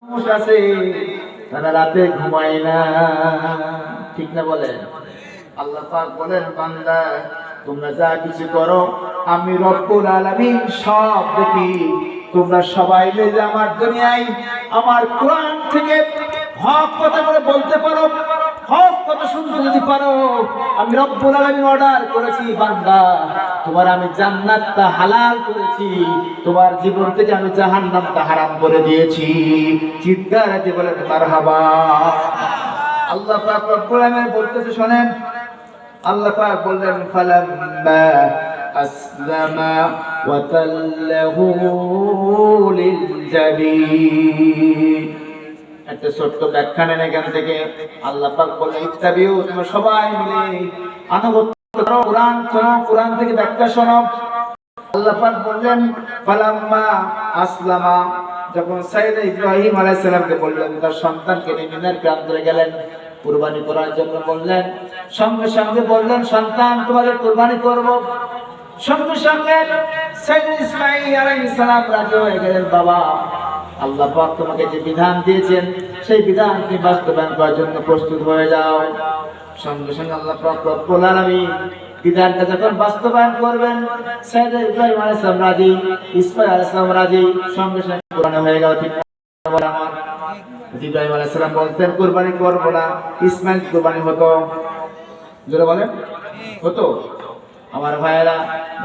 মানুষ আছে তারা রাতে ঘুমায় না, ঠিক না বলেন? আল্লাহ পাক বলেন, বান্দা তোমরা যা কিছু করো আমি রব্বুল আলামিন সব দেখি। তোমরা সবাই মিলে আমার দুনিয়ায় আমার কোরআন থেকে হক কথা করে বলতে পারো, হক কথা শুনতে যদি পারো, আমি রব্বুল আলামিন অর্ডার করেছি বান্দা তোমার আমি জান্নাতটা হালাল করেছি, তোমার জীবন থেকে আমি জাহান্নামটা হারাম করে দিয়েছি। চিৎকার দিয়ে বলেন মারহাবা। আল্লাহ পাক রব্বুল আলামিন বলতেছে, শোনেন, আল্লাহ পাক বললেন ফালাম্মা আসলামা ওয়া তাল্লাহু লিল জাবিন। একটা ছোট্ট ব্যাখ্যা নেন এখান থেকে। আল্লাহ পাক বললেন ইত্তাবিউ, তোমরা সবাই মিলে আনুগত্য করো, কোরআন শোনো, কোরআন থেকে ব্যাখ্যা শোনো। আল্লাহ পাক বললেন ফালাম্মা আসলামা, যখন সাইয়েদনা ইব্রাহিম আলাইহিস সালামকে বললেন তার সন্তানকে নিয়ে মিনার প্রান্তরে গেলেন কুরবানি করার জন্য, বললেন সঙ্গে সঙ্গে বললেন সন্তান তোমাকে কুরবানি করব। সঙ্গে সঙ্গে সাইয়েদনা ইসমাঈল আলাইহিস সালাম রাজি হয়ে গেলেন, বাবা আল্লাহ পাক তোমাকে যে বিধান দিয়েছেন সেই বিধানকে বাস্তবায়ন করার জন্য প্রস্তুত হয়ে যাও। সঙ্গে সঙ্গে আল্লাহ পাক রব্বুল আলামিন বিধানটা যখন বাস্তবায়ন করবেন, সাইয়েদনা ইব্রাহিম আলাইহিস সালাম রাজি, ইসমাঈল আলাইহিস সালাম রাজি, সঙ্গে সঙ্গে কুরবানি হয়ে গেল। ঠিক না? আমার ইব্রাহিম আলাইহিস সালাম বলতেন কুরবানি করব না, ইসমাঈল কুরবানি হতো। জোরে বলেন হতো। আমার ভাইয়েরা,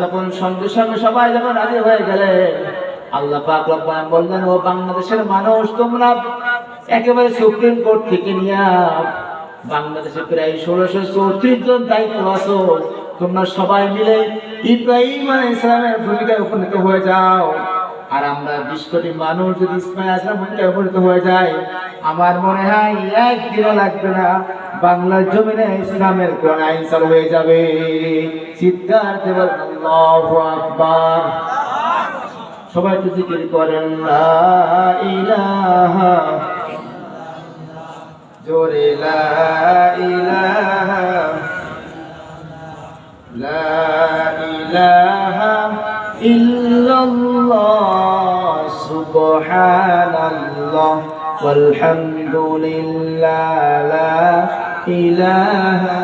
যখন সঙ্গে সঙ্গে সবাই যখন রাজি হয়ে গেলেন, আল্লাহ পাক রব্বুল আলামিন বললেন, ও বাংলাদেশের মানুষ, তোমরা একেবারে সুপ্রিম কোর্ট থেকে নিয়ে বাংলাদেশে প্রায় 1634 জন দায়িত্ব আছো, তোমরা সবাই মিলে ইব্রাহিম আলাইহিস সালামের ভূমিকায় উপনীত হয়ে যাও। আর আমরা 20 কোটি মানুষ যদি ইসমাঈল আলাইহিস সালামের ভূমিকায় উপনীত হয়ে যায়, আমার মনে হয় একদিনও লাগবে না, বাংলার জমিনে ইসলামের কোরআন আইন চালু হয়ে যাবে। চিৎকার দিয়ে বলেন আল্লাহু আকবার। সবাই একটু জিকির করেন লা ইলাহা, জোরে লা ইলাহা, লা ইলাহা ইল্লাল্লাহ, সুবহানাল্লাহ ওয়ালহামদুলিল্লাহ, লা ইলাহা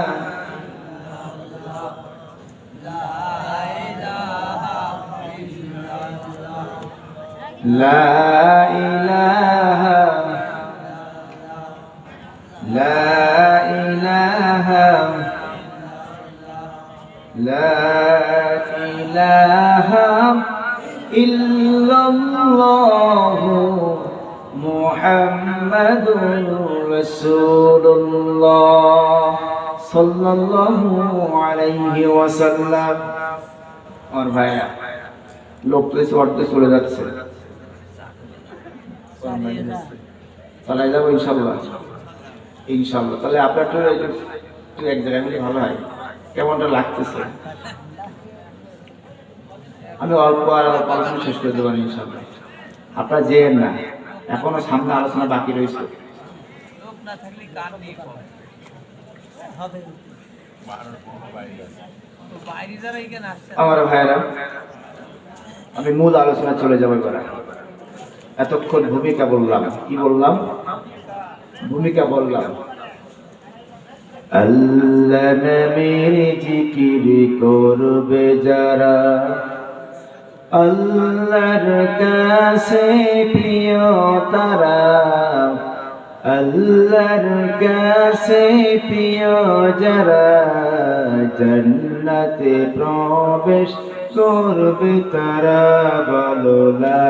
লা ইলাহা, লা ইলাহা, লা ইলাহা ইল্লাল্লাহু মুহাম্মাদুর রাসূলুল্লাহ সাল্লাল্লাহু আলাইহি ওয়াসাল্লাম। আর ভাইয়া লোক তো অর্ধে চলে যাচ্ছে, চালাই যাবো ইনশাল্লাহ, ইনশাল্লাহ। তাহলে আপনার তো এক জায়গায় মিলে ভালো হয়। কেমনটা লাগতেছে? আমি অল্প আর আলোচনা শেষ করে দেবো ইনশাল্লাহ। আপনারা যেন না, এখনো সামনে আলোচনা বাকি রয়েছে। আমার ভাইয়েরা, আমি মূল আলোচনা চলে যাবো এবার। এতক্ষণ ভূমিকা বললাম, কি বললাম? ভূমিকা বললাম। আল্লাহ নামের জিকির করবে যারা, আল্লাহর কাছে প্রিয় তারা, আল্লাহর কাছে প্রিয় যারা, জান্নাতে প্রবেশ করবে তারা। বলো লা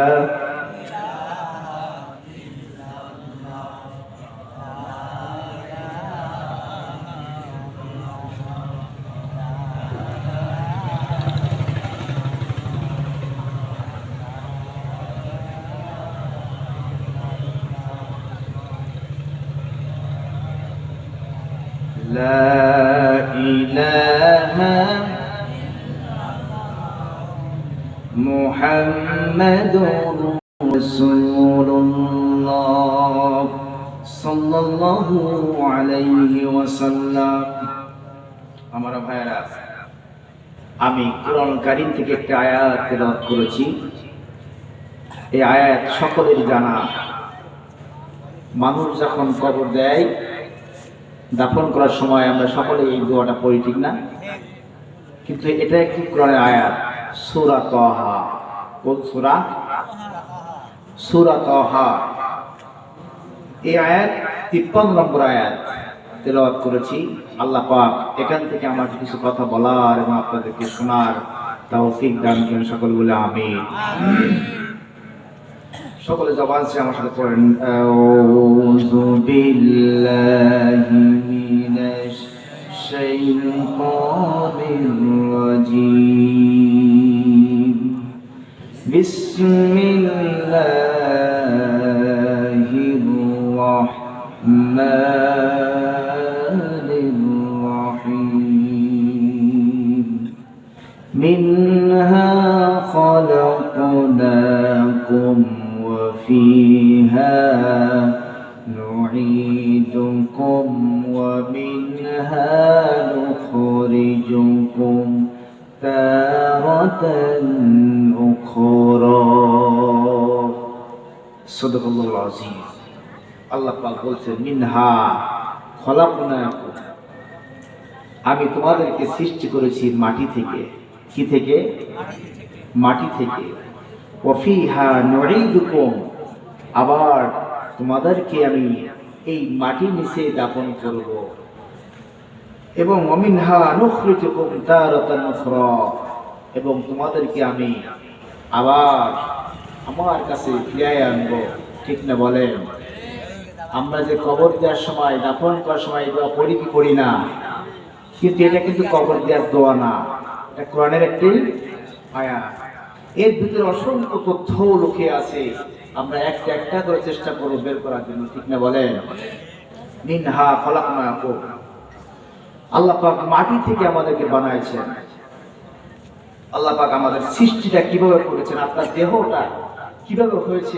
ইলাহা মুহাম্মাদুর রাসূলুল্লাহ সাল্লাল্লাহু আলাইহি ওয়াসাল্লাম। আমার ভাইরা, আমি কোরআন কারীম থেকে একটা আয়াত তেলাওয়াত করেছি। এই আয়াত সকলের জানা, মানুষ যখন কবর দেয়, দাফন করার সময় আমরা সকলে এই দোয়াটা পড়ি, ঠিক না? কিন্তু এটা একটি কোরআনের আয়াত, সূরা তাহা। কোন সূরা? সূরা তাহা। এই আয়াত 53 নম্বর আয়াত তেলাওয়াত করেছি। আল্লাহ পাক এখান থেকে আমার কিছু কথা বলার এবং আপনাদেরকে শোনার তৌফিক দান করেন। সকলে বলে আমিন। সকলে জবান থেকে আমার সাথে পড়েন, আউযু বিল্লাহি মিনাশ শাইতানির রাজীম, বিসমিল্লাহির রাহমানির রাহিম। মিনহা খালাকনাকুম وفيها نعيدكم ومنها نخرجكم تارة أخرى صدق الله العظيم। আল্লাহ পাক বলছেন, মিনহা খলাকনাকুম, আমি তোমাদেরকে সৃষ্টি করেছি মাটি থেকে। কি থেকে? মাটি থেকে। ওয়াফিহা নুঈদুকুম, আবার তোমাদেরকে আমি এই মাটির নিচে দাফন করব। এবং ওয়ামিনহা নুখরিজুকুম তারাতান উখরা, এবং তোমাদেরকে আমি আবার আমার কাছে ফিরিয়ে আনবো। ঠিক না বলেন? আমরা যে কবর দেওয়ার সময়, দাফন করার সময় দোয়া পড়ি কি পড়ি না? কিন্তু এটা কিন্তু কবর দেওয়ার দোয়া না, এটা কোরআনের একটি আয়াত। এর ভিতরে অসংখ্য তথ্য লুকিয়ে আছে, আমরা একটা একটা করে চেষ্টা করব বের করার জন্য। ঠিক না বলেন? মিনহা খলাকনাকুম, আল্লাহ পাক মাটি থেকে আমাদেরকে বানাইছেন। আল্লাহ পাক আমাদের সৃষ্টিটা কিভাবে করেছেন, আপনার দেহটা কিভাবে হয়েছে